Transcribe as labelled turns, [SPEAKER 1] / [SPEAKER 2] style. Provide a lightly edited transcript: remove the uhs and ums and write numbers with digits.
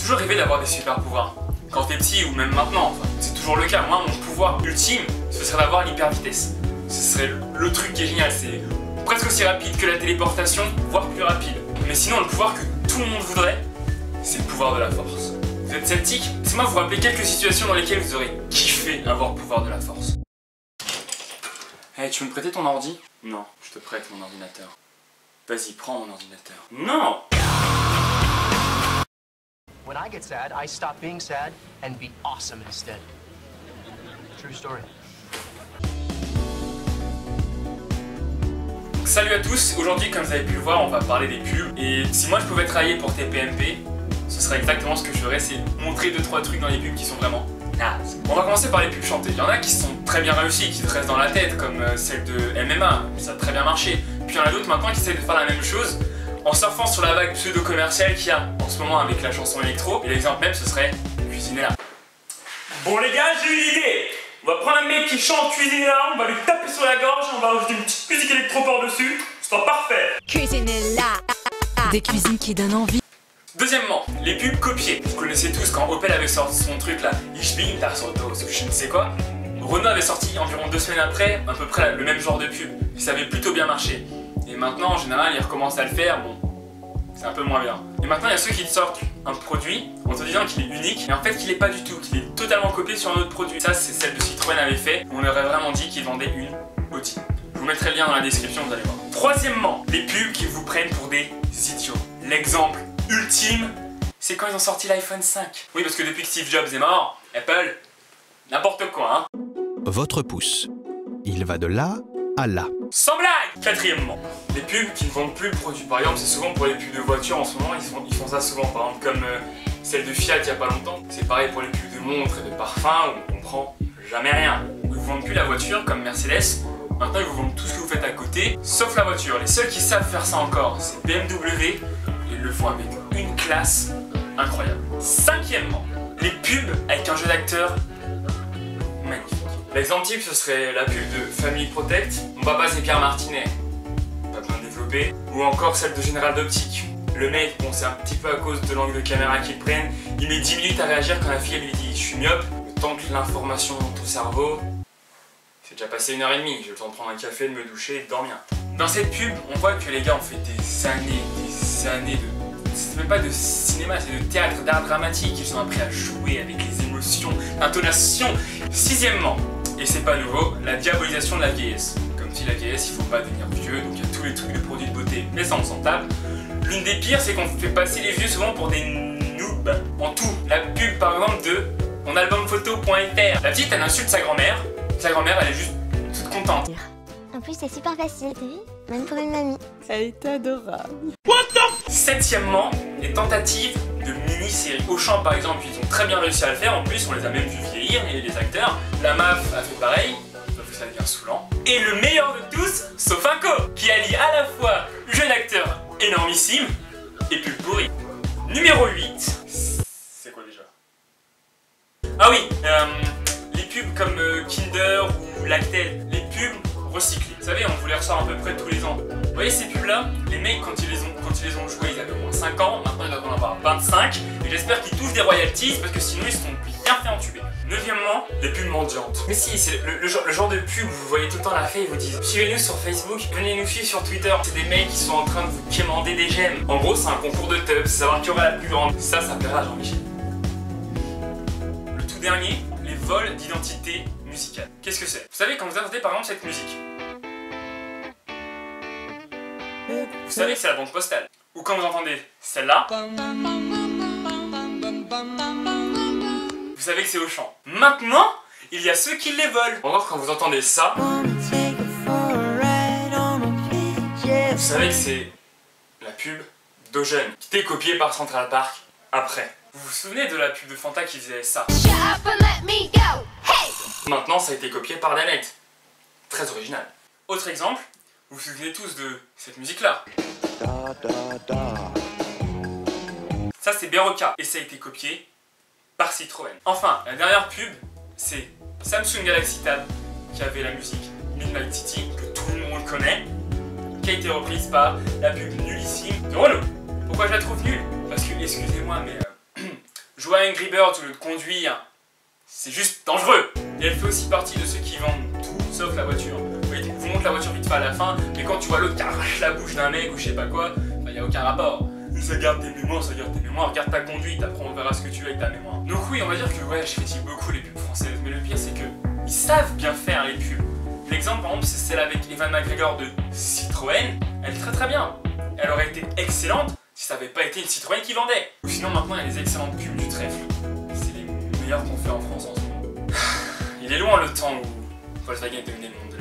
[SPEAKER 1] toujours rêvé d'avoir des super pouvoirs. Quand t'es petit ou même maintenant, enfin, c'est toujours le cas. Moi, mon pouvoir ultime, ce serait d'avoir l'hyper vitesse. Ce serait le truc qui est génial, c'est presque aussi rapide que la téléportation, voire plus rapide. Mais sinon, le pouvoir que tout le monde voudrait, c'est le pouvoir de la force. Vous êtes sceptique? Laissez-moi vous rappeler quelques situations dans lesquelles vous aurez kiffé avoir le pouvoir de la force. Hey, tu veux me prêter ton ordi? Non, je te prête mon ordinateur. Vas-y, prends mon ordinateur. Non!
[SPEAKER 2] When I get sad, I stop being sad and be awesome instead. True story.
[SPEAKER 1] Salut à tous, aujourd'hui comme vous avez pu le voir on va parler des pubs et si moi je pouvais travailler pour TPMP, ce serait exactement ce que je ferais, c'est montrer 2-3 trucs dans les pubs qui sont vraiment nazes. On va commencer par les pubs chantées, il y en a qui sont très bien réussies, qui te restent dans la tête comme celle de MMA, ça a très bien marché. Puis il y en a d'autres maintenant qui essayent de faire la même chose en surfant sur la vague pseudo-commerciale qu'il y a en ce moment avec la chanson électro et l'exemple même ce serait Cuisiner là. Bon les gars, j'ai une idée. On va prendre un mec qui chante Cuisiner là, on va lui taper sur la gorge et on va rajouter une petite musique électro par-dessus. Ce sera parfait.
[SPEAKER 3] Cuisiner là. Des cuisines qui donnent envie.
[SPEAKER 1] Deuxièmement, les pubs copiées. Vous connaissez tous quand Opel avait sorti son truc là, Ich bin das Auto, je ne sais quoi. Renault avait sorti environ 2 semaines après, à peu près le même genre de pub. Et ça avait plutôt bien marché. Et maintenant, en général, ils recommencent à le faire, bon, c'est un peu moins bien. Et maintenant, il y a ceux qui te sortent un produit en te disant qu'il est unique, mais en fait qu'il est pas du tout, qu'il est totalement copié sur un autre produit. Ça, c'est celle de Citroën avait fait, on aurait vraiment dit qu'ils vendaient une Audi. Je vous mettrai le lien dans la description, vous allez voir. Troisièmement, les pubs qui vous prennent pour des idiots. L'exemple ultime, c'est quand ils ont sorti l'iPhone 5. Oui, parce que depuis que Steve Jobs est mort, Apple, n'importe quoi, hein.
[SPEAKER 4] Votre pouce. Il va de là à là.
[SPEAKER 1] Sans blague! Quatrièmement, les pubs qui ne vendent plus le produit. Par exemple, c'est souvent pour les pubs de voitures en ce moment, ils font ça souvent. Par exemple, comme celle de Fiat il y a pas longtemps. C'est pareil pour les pubs de montres et de parfums où on comprend jamais rien. Ils vous vendent plus la voiture comme Mercedes. Maintenant, ils vous vendent tout ce que vous faites à côté, sauf la voiture. Les seuls qui savent faire ça encore, c'est BMW. Ils le font avec une classe incroyable. Cinquièmement, les pubs avec un jeu d'acteur magnifique. L'exemple type, ce serait la pub de Family Protect. Mon papa, c'est Pierre Martinet. Pas besoin de développer. Ou encore celle de Général d'Optique. Le mec, bon, c'est un petit peu à cause de l'angle de caméra qu'ils prennent. Il met 10 minutes à réagir quand la fille lui dit « je suis myope ». Le temps que l'information monte au cerveau, c'est déjà passé 1h30. J'ai le temps de prendre un café, de me doucher et de dormir. Dans cette pub, on voit que les gars ont fait des années de... C'est même pas de cinéma, c'est de théâtre, d'art dramatique. Ils ont appris à jouer avec les émotions, l'intonation. Sixièmement, et c'est pas nouveau, la diabolisation de la vieillesse. Comme si la vieillesse, il faut pas devenir vieux, donc il y a tous les trucs de produits de beauté, mais ça on s'en tape. L'une des pires, c'est qu'on fait passer les vieux souvent pour des noobs. En tout, la pub par exemple de monalbumphoto.fr. La petite, elle insulte sa grand-mère elle est juste toute contente.
[SPEAKER 5] En plus, c'est super facile, t'as vu? Même pour une mamie.
[SPEAKER 3] Elle est adorable.
[SPEAKER 1] Septièmement, les tentatives de mini-séries. Auchan par exemple, ils ont très bien réussi à le faire, en plus on les a même vu vieillir, les acteurs. La MAF a fait pareil, sauf que ça devient saoulant. Et le meilleur de tous, Sofinco, qui allie à la fois jeune acteur énormissime et pub pourri. Numéro 8, c'est quoi déjà? Ah oui, les pubs comme Kinder ou Lactel, les pubs recyclés. Vous savez, on vous les ressort à peu près tous les ans. Vous voyez ces pubs-là, les mecs quand ils les ont joués, ils avaient au moins 5 ans, maintenant ils doivent en avoir 25, et j'espère qu'ils touchent des royalties parce que sinon ils se sont bien fait entuber. Neuvièmement, les pubs mendiantes. Mais si, c'est le genre de pub où vous voyez tout le temps la fée et vous disent suivez-nous sur Facebook, venez nous suivre sur Twitter. C'est des mecs qui sont en train de vous quémander des j'aime. En gros, c'est un concours de tubs, savoir qui aura la plus grande. Ça plaira à Jean-Michel. Le tout dernier, les vols d'identité musicale. Qu'est-ce que c'est? Vous savez, quand vous entendez par exemple cette musique, vous savez que c'est la banque postale. Ou quand vous entendez celle-là, vous savez que c'est Auchan. Maintenant, il y a ceux qui les volent. Encore quand vous entendez ça, vous savez que c'est la pub d'Ogène, qui était copiée par Central Park après. Vous vous souvenez de la pub de Fanta qui faisait ça? Maintenant, ça a été copié par Danette. Très original. Autre exemple, vous vous souvenez tous de cette musique-là. Ça, c'est Berocca. Et ça a été copié par Citroën. Enfin, la dernière pub, c'est Samsung Galaxy Tab qui avait la musique Midnight City, que tout le monde connaît, qui a été reprise par la pub nullissime de Renault. Pourquoi je la trouve nulle? Parce que, excusez-moi, mais jouer à Angry Birds ou le conduire, c'est juste dangereux. Et elle fait aussi partie de ceux qui vendent tout sauf la voiture. Ils vous montrent la voiture vite fait à la fin, mais quand tu vois l'autre qui arrache la bouche d'un mec ou je sais pas quoi, il n'y a aucun rapport. Ça garde tes mémoires, ça garde tes mémoires, regarde ta conduite, après on verra ce que tu veux avec ta mémoire. Donc oui, on va dire que ouais, je critique beaucoup les pubs françaises, mais le pire c'est que ils savent bien faire les pubs. L'exemple par exemple c'est celle avec Ewan McGregor de Citroën, elle est très très bien. Elle aurait été excellente si ça n'avait pas été une Citroën qui vendait. Ou sinon maintenant il y a les excellentes pubs du trèfle. C'est les meilleures qu'on fait en France en ce moment. Il est loin le temps où Volkswagen dominait le monde.